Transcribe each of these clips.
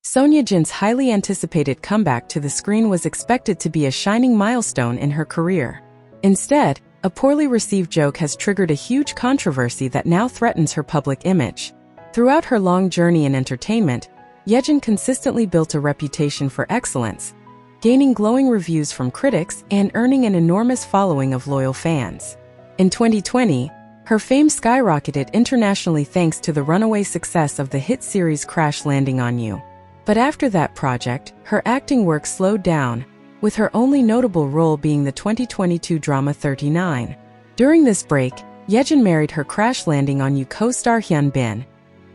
Son Ye-jin's highly anticipated comeback to the screen was expected to be a shining milestone in her career. Instead, a poorly received joke has triggered a huge controversy that now threatens her public image. Throughout her long journey in entertainment, Yejin consistently built a reputation for excellence, gaining glowing reviews from critics and earning an enormous following of loyal fans. In 2020, her fame skyrocketed internationally thanks to the runaway success of the hit series Crash Landing on You. But after that project, her acting work slowed down, with her only notable role being the 2022 drama 39. During this break, Yejin married her Crash Landing on You co-star Hyun,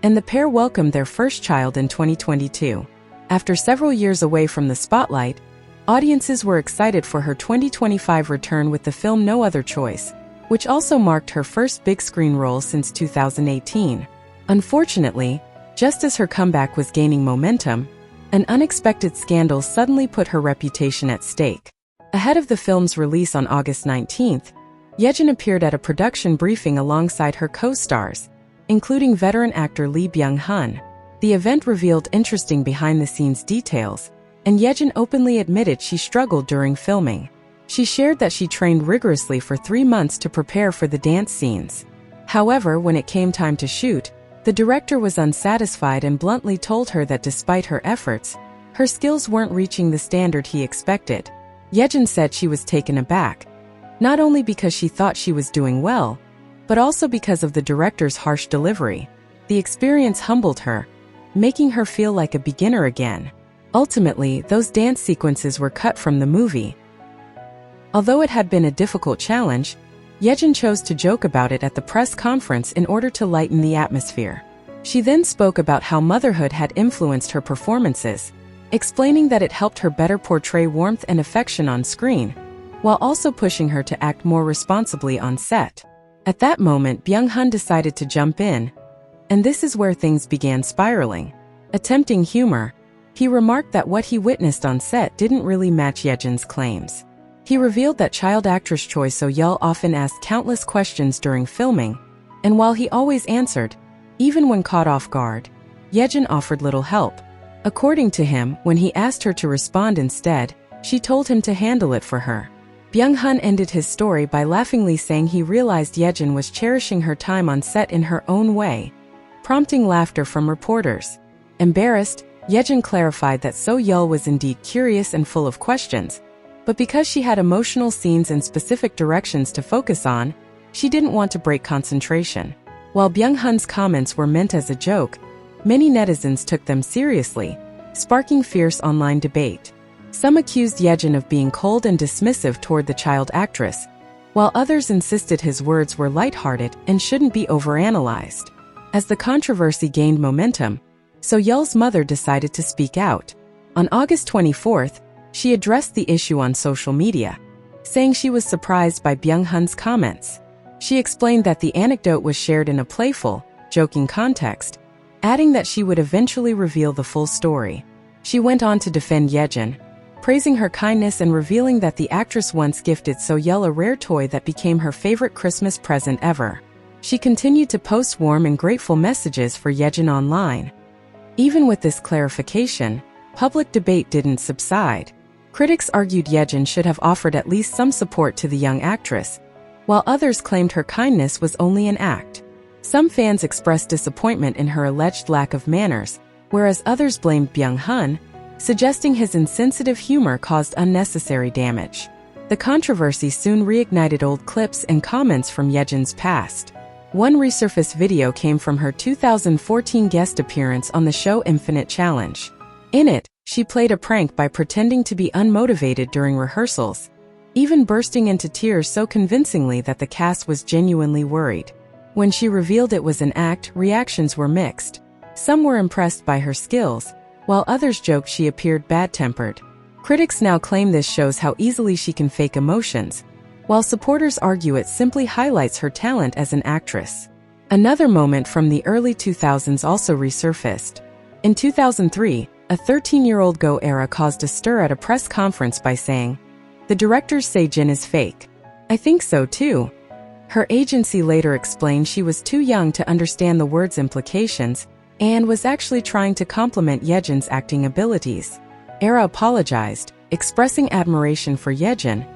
and the pair welcomed their first child in 2022. After several years away from the spotlight, audiences were excited for her 2025 return with the film No Other Choice, which also marked her first big-screen role since 2018. Unfortunately, just as her comeback was gaining momentum, an unexpected scandal suddenly put her reputation at stake. Ahead of the film's release on August 19th, Yejin appeared at a production briefing alongside her co-stars, including veteran actor Lee Byung-hun. The event revealed interesting behind-the-scenes details, and Yejin openly admitted she struggled during filming. She shared that she trained rigorously for 3 months to prepare for the dance scenes. However, when it came time to shoot, the director was unsatisfied and bluntly told her that despite her efforts, her skills weren't reaching the standard he expected. Yejin said she was taken aback, not only because she thought she was doing well, but also because of the director's harsh delivery. The experience humbled her, making her feel like a beginner again. Ultimately, those dance sequences were cut from the movie. Although it had been a difficult challenge, Yejin chose to joke about it at the press conference in order to lighten the atmosphere. She then spoke about how motherhood had influenced her performances, explaining that it helped her better portray warmth and affection on screen, while also pushing her to act more responsibly on set. At that moment, Byung-hun decided to jump in, and this is where things began spiraling. Attempting humor, he remarked that what he witnessed on set didn't really match Yejin's claims. He revealed that child actress Choi So-yeol often asked countless questions during filming, and while he always answered, even when caught off guard, Yejin offered little help. According to him, when he asked her to respond instead, she told him to handle it for her. Byung-hun ended his story by laughingly saying he realized Yejin was cherishing her time on set in her own way, prompting laughter from reporters. Embarrassed, Yejin clarified that So-yeol was indeed curious and full of questions, but because she had emotional scenes and specific directions to focus on, she didn't want to break concentration. While Byung-hun's comments were meant as a joke, many netizens took them seriously, sparking fierce online debate. Some accused Yejin of being cold and dismissive toward the child actress, while others insisted his words were lighthearted and shouldn't be overanalyzed. As the controversy gained momentum, So-yeol's mother decided to speak out. On August 24th, she addressed the issue on social media, saying she was surprised by Byung-hun's comments. She explained that the anecdote was shared in a playful, joking context, adding that she would eventually reveal the full story. She went on to defend Yejin, praising her kindness and revealing that the actress once gifted So-yeol a rare toy that became her favorite Christmas present ever. She continued to post warm and grateful messages for Yejin online. Even with this clarification, public debate didn't subside. Critics argued Yejin should have offered at least some support to the young actress, while others claimed her kindness was only an act. Some fans expressed disappointment in her alleged lack of manners, whereas others blamed Byung-hun, suggesting his insensitive humor caused unnecessary damage. The controversy soon reignited old clips and comments from Yejin's past. One resurfaced video came from her 2014 guest appearance on the show Infinite Challenge. In it, she played a prank by pretending to be unmotivated during rehearsals, even bursting into tears so convincingly that the cast was genuinely worried. When she revealed it was an act, reactions were mixed. Some were impressed by her skills, while others joked she appeared bad-tempered. Critics now claim this shows how easily she can fake emotions, while supporters argue it simply highlights her talent as an actress. Another moment from the early 2000s also resurfaced. In 2003, a 13-year-old Go-era caused a stir at a press conference by saying, "The directors say Jin is fake. I think so too." Her agency later explained she was too young to understand the word's implications, and was actually trying to compliment Yejin's acting abilities. Era apologized, expressing admiration for Yejin,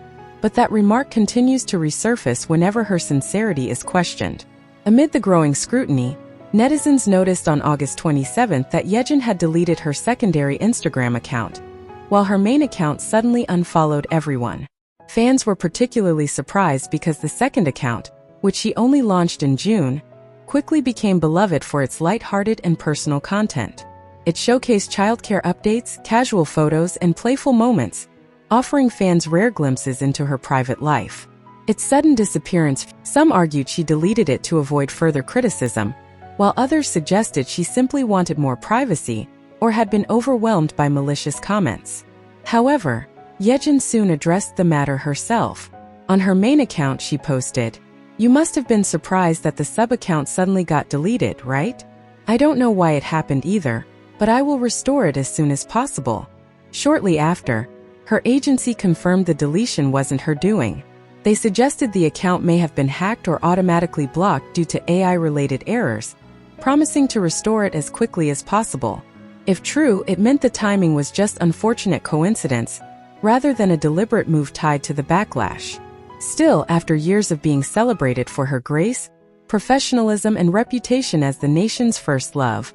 but that remark continues to resurface whenever her sincerity is questioned. Amid the growing scrutiny, netizens noticed on August 27 that Yejin had deleted her secondary Instagram account, while her main account suddenly unfollowed everyone. Fans were particularly surprised because the second account, which she only launched in June, quickly became beloved for its lighthearted and personal content. It showcased childcare updates, casual photos, and playful moments, offering fans rare glimpses into her private life. Its sudden disappearance, some argued she deleted it to avoid further criticism, while others suggested she simply wanted more privacy or had been overwhelmed by malicious comments. However, Yejin soon addressed the matter herself. On her main account she posted, "You must have been surprised that the sub-account suddenly got deleted, right? I don't know why it happened either, but I will restore it as soon as possible." Shortly after, her agency confirmed the deletion wasn't her doing. They suggested the account may have been hacked or automatically blocked due to AI-related errors, promising to restore it as quickly as possible. If true, it meant the timing was just unfortunate coincidence, rather than a deliberate move tied to the backlash. Still, after years of being celebrated for her grace, professionalism, and reputation as the nation's first love,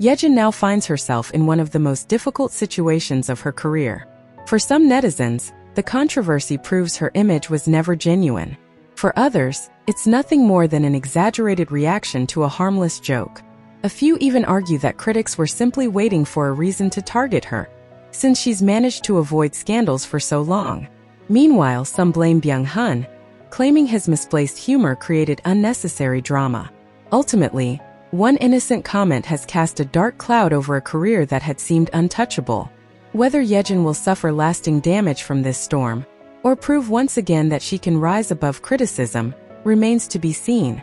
Yejin now finds herself in one of the most difficult situations of her career. For some netizens, the controversy proves her image was never genuine. For others, it's nothing more than an exaggerated reaction to a harmless joke. A few even argue that critics were simply waiting for a reason to target her, since she's managed to avoid scandals for so long. Meanwhile, some blame Hyun, claiming his misplaced humor created unnecessary drama. Ultimately, one innocent comment has cast a dark cloud over a career that had seemed untouchable. Whether Yejin will suffer lasting damage from this storm, or prove once again that she can rise above criticism, remains to be seen.